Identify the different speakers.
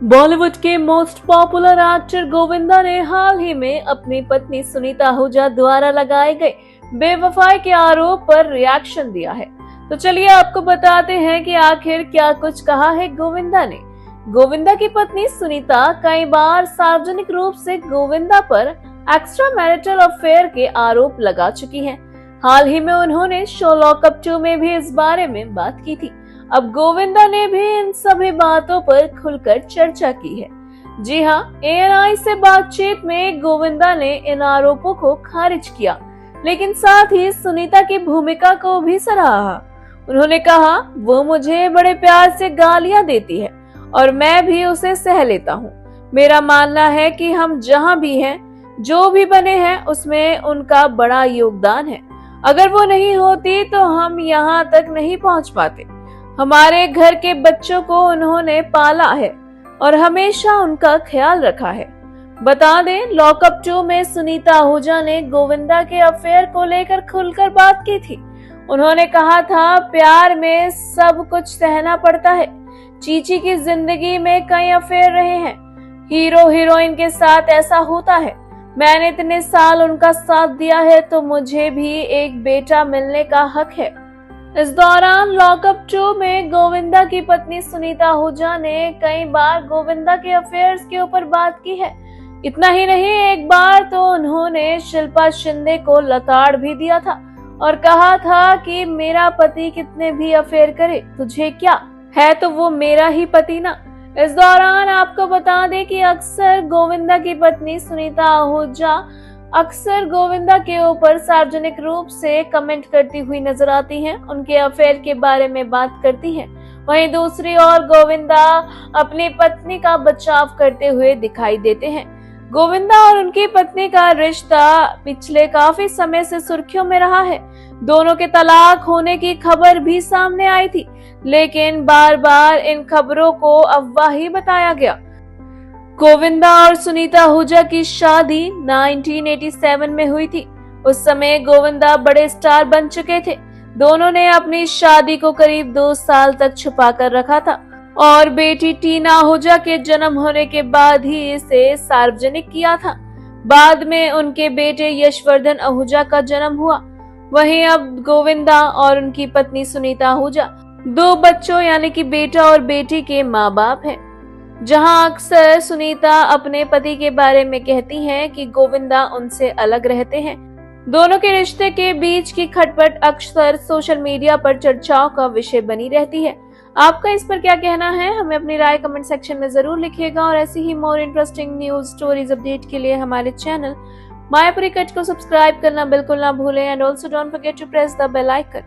Speaker 1: बॉलीवुड के most popular actor Govinda ने हाल ही में अपनी पत्नी सुनीता आहूजा द्वारा लगाए गए बेवफाई के आरोप पर रिएक्शन दिया है। तो चलिए आपको बताते हैं कि आखिर क्या कुछ कहा है गोविंदा ने। गोविंदा की पत्नी सुनीता कई बार सार्वजनिक रूप से गोविंदा पर एक्स्ट्रा मैरिटल अफेयर के आरोप लगा चुकी हैं। हाल ही में उन्होंने शो लॉकअप 2 में भी इस बारे में बात की थी। अब गोविंदा ने भी इन सभी बातों पर खुलकर चर्चा की है। जी हां, ANI से बातचीत में गोविंदा ने इन आरोपों को खारिज किया, लेकिन साथ ही सुनीता की भूमिका को भी सराहा। उन्होंने कहा, वो मुझे बड़े प्यार से गालियां देती है और मैं भी उसे सह लेता हूँ। मेरा मानना है कि हम जहाँ भी हैं, जो भी बने हैं, उसमें उनका बड़ा योगदान है। अगर वो नहीं होती तो हम यहाँ तक नहीं पहुँच पाते। हमारे घर के बच्चों को उन्होंने पाला है और हमेशा उनका ख्याल रखा है। बता दें, लॉकअप 2 में सुनीता आहूजा ने गोविंदा के अफेयर को लेकर खुलकर बात की थी। उन्होंने कहा था, प्यार में सब कुछ सहना पड़ता है। चीची की जिंदगी में कई अफेयर रहे हैं। हीरो हीरोइन के साथ ऐसा होता है। मैंने इतने साल उनका साथ दिया है, तो मुझे भी एक बेटा मिलने का हक है। इस दौरान लॉकअप 2 में गोविंदा की पत्नी सुनीता आहूजा ने कई बार गोविंदा के अफेयर्स के ऊपर बात की है। इतना ही नहीं, एक बार तो उन्होंने शिल्पा शिंदे को लताड़ भी दिया था और कहा था कि मेरा पति कितने भी अफेयर करे, तुझे क्या है, तो वो मेरा ही पति ना। इस दौरान आपको बता दें कि अक्सर गोविंदा की पत्नी सुनीता आहूजा अक्सर गोविंदा के ऊपर सार्वजनिक रूप से कमेंट करती हुई नजर आती हैं, उनके अफेयर के बारे में बात करती हैं। वहीं दूसरी ओर गोविंदा अपनी पत्नी का बचाव करते हुए दिखाई देते हैं। गोविंदा और उनकी पत्नी का रिश्ता पिछले काफी समय से सुर्खियों में रहा है। दोनों के तलाक होने की खबर भी सामने आई थी, लेकिन बार बार इन खबरों को अफवाह ही बताया गया। गोविंदा और सुनीता आहूजा की शादी 1987 में हुई थी। उस समय गोविंदा बड़े स्टार बन चुके थे। दोनों ने अपनी शादी को करीब 2 साल तक छुपा कर रखा था और बेटी टीना आहूजा के जन्म होने के बाद ही इसे सार्वजनिक किया था। बाद में उनके बेटे यशवर्धन आहूजा का जन्म हुआ। वहीं अब गोविंदा और उनकी पत्नी सुनीता आहूजा 2 बच्चों यानी कि बेटा और बेटी के माँ बाप हैं। जहां अक्सर सुनीता अपने पति के बारे में कहती हैं कि गोविंदा उनसे अलग रहते हैं। दोनों के रिश्ते के बीच की खटपट अक्सर सोशल मीडिया पर चर्चाओं का विषय बनी रहती है। आपका इस पर क्या कहना है, हमें अपनी राय कमेंट सेक्शन में जरूर लिखिएगा और ऐसी ही more interesting news stories update के लिए हमारे चैनल मायापुरी कट को सब्सक्राइब करना बिल्कुल ना भूलें and also don't forget to press the bell icon.